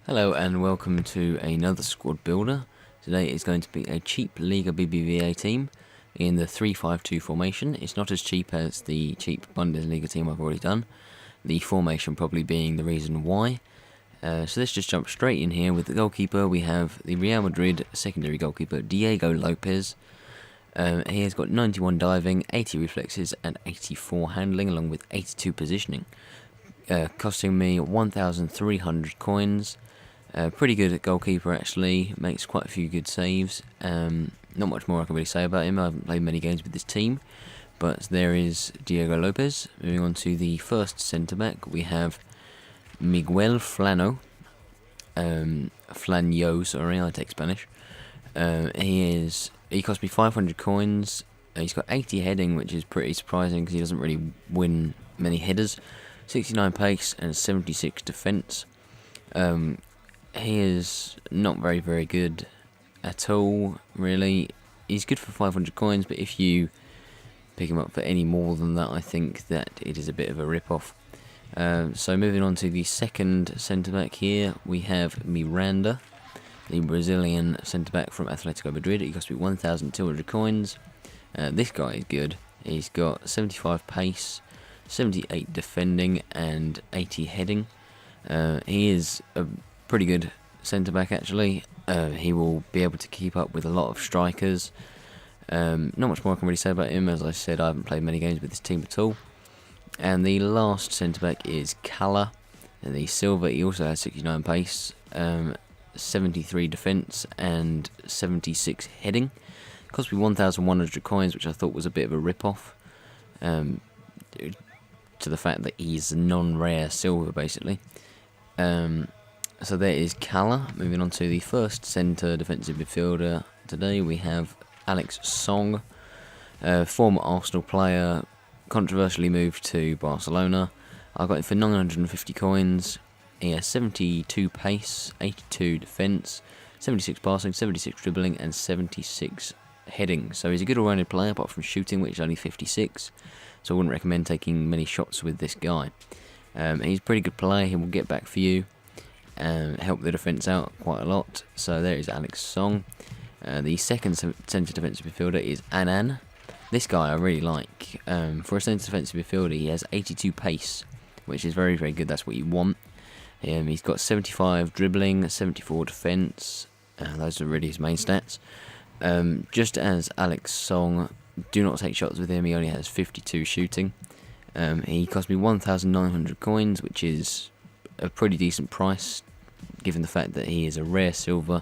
Hello and welcome to another squad builder. Today is going to be a cheap Liga BBVA team in the 3-5-2 formation. It's not as cheap as the cheap Bundesliga team I've already done, the formation probably being the reason why. So let's just jump straight in here. With the goalkeeper, we have the Real Madrid secondary goalkeeper Diego Lopez. He has got 91 diving, 80 reflexes and 84 handling, along with 82 positioning, costing me 1,300 coins. Pretty good at goalkeeper actually, makes quite a few good saves. Not much more I can really say about him. I haven't played many games with this team, but there is Diego Lopez. Moving on to the first centre back, we have Miguel Flano. Flanyo, sorry, I take Spanish. He cost me 500 coins. He's got 80 heading, which is pretty surprising because he doesn't really win many headers. 69 pace and 76 defence. He is not very good at all, really. He's good for 500 coins, but if you pick him up for any more than that, I think that it is a bit of a rip-off. So moving on to the second centre-back here, we have Miranda, the Brazilian centre-back from Atletico Madrid. He cost me 1,200 coins. This guy is good. He's got 75 pace, 78 defending and 80 heading. He is a pretty good centre-back actually. He will be able to keep up with a lot of strikers. Not much more I can really say about him. As I said, I haven't played many games with this team at all. And the last centre-back is Cala, the silver. He also has 69 pace, 73 defence and 76 heading. Cost me 1,100 coins, which I thought was a bit of a rip-off, to the fact that he's non-rare silver basically. So there is Cala. Moving on to the first centre defensive midfielder today, we have Alex Song, former Arsenal player, controversially moved to Barcelona. I got him for 950 coins. He has 72 pace, 82 defence, 76 passing, 76 dribbling and 76 heading. So he's a good all-rounded player apart from shooting, which is only 56. So I wouldn't recommend taking many shots with this guy. He's a pretty good player. He will get back for you and help the defence out quite a lot. So there is Alex Song. The second centre defensive midfielder is Anan. This guy I really like. For a centre defensive midfielder, he has 82 pace, which is very good. That's what you want. He's got 75 dribbling, 74 defence. Those are really his main stats. Just as Alex Song, do not take shots with him. He only has 52 shooting. He cost me 1,900 coins, which is a pretty decent price, given the fact that he is a rare silver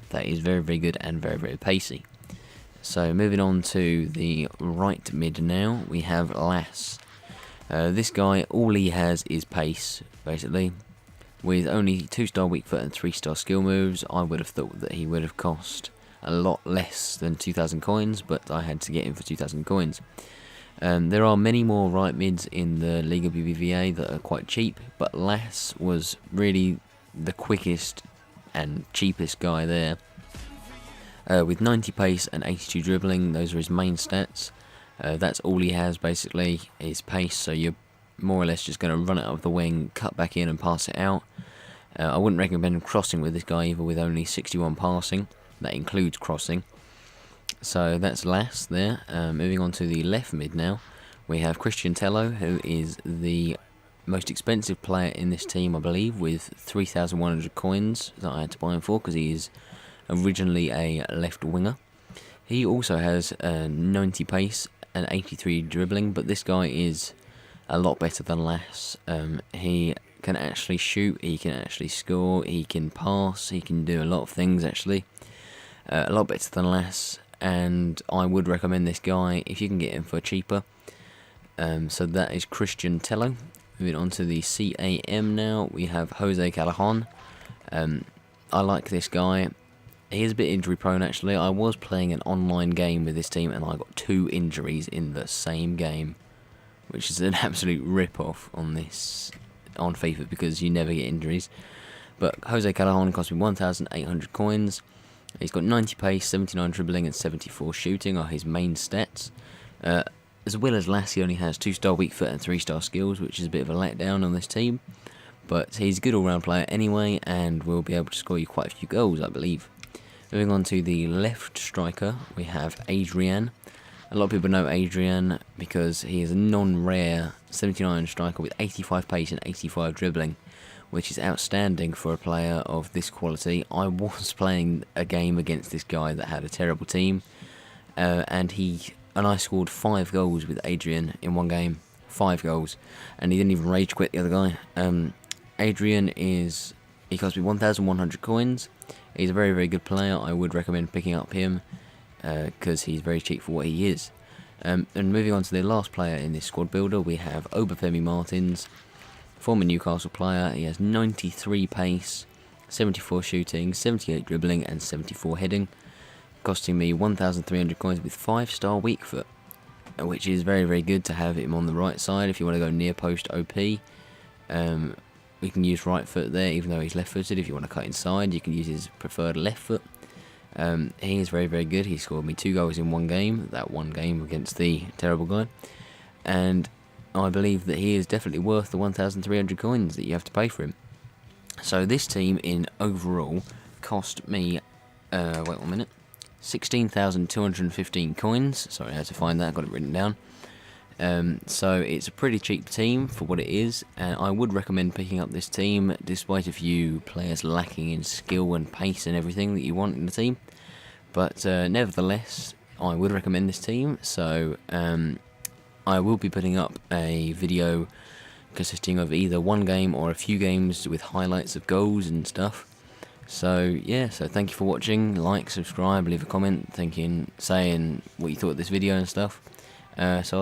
that is very good and very pacey. So moving on to the right mid now, we have Lass. This guy, all he has is pace, basically. With only 2-star weak foot and 3-star skill moves, I would have thought that he would have cost a lot less than 2,000 coins, but I had to get him for 2,000 coins. There are many more right mids in the Liga BBVA that are quite cheap, but Lass was really the quickest and cheapest guy there. With 90 pace and 82 dribbling, those are his main stats. That's all he has basically, is pace, so you're more or less just going to run it up the wing, cut back in and pass it out. I wouldn't recommend crossing with this guy either, with only 61 passing. That includes crossing. So that's Lass there. Moving on to the left mid now, we have Christian Tello, who is the most expensive player in this team, I believe, with 3,100 coins that I had to buy him for because he is originally a left winger. He also has 90 pace and 83 dribbling, but this guy is a lot better than Lass. He can actually shoot, he can actually score, he can pass, he can do a lot of things actually. A lot better than Lass, and I would recommend this guy if you can get him for cheaper. So that is Christian Tello. Moving on to the CAM now, we have Jose Callahan. I like this guy. He is a bit injury prone actually. I was playing an online game with this team and I got 2 injuries in the same game, which is an absolute rip-off on FIFA because you never get injuries. But Jose Callahan cost me 1,800 coins. He's got 90 pace, 79 dribbling and 74 shooting are his main stats. As well as Lass, he only has 2-star weak foot and 3-star skills, which is a bit of a letdown on this team. but he's a good all-round player anyway, and will be able to score you quite a few goals, I believe. Moving on to the left striker, we have Adrian. A lot of people know Adrian because he is a non-rare 79 striker with 85 pace and 85 dribbling, which is outstanding for a player of this quality. I was playing a game against this guy that had a terrible team, and I scored 5 goals with Adrian in one game. 5 goals, and he didn't even rage quit the other guy. Adrian he cost me 1,100 coins. He's a very, very good player. I would recommend picking up him because he's very cheap for what he is. And moving on to the last player in this squad builder, we have Obafemi Martins, former Newcastle player. He has 93 pace, 74 shooting, 78 dribbling, and 74 heading, costing me 1,300 coins with 5-star weak foot, which is very, very good to have him on the right side if you want to go near post OP. We can use right foot there, even though he's left-footed. If you want to cut inside, you can use his preferred left foot. He is very, very good. He scored me 2 goals in one game, that one game against the terrible guy. And I believe that he is definitely worth the 1,300 coins that you have to pay for him. So this team in overall cost me, wait 1 minute, 16,215 coins. Sorry, I had to find that, I got it written down. So it's a pretty cheap team for what it is, and I would recommend picking up this team despite a few players lacking in skill and pace and everything that you want in the team. But nevertheless, I would recommend this team. So I will be putting up a video consisting of either one game or a few games with highlights of goals and stuff. So yeah, so thank you for watching. Like, subscribe, leave a comment saying what you thought of this video and stuff. So I'll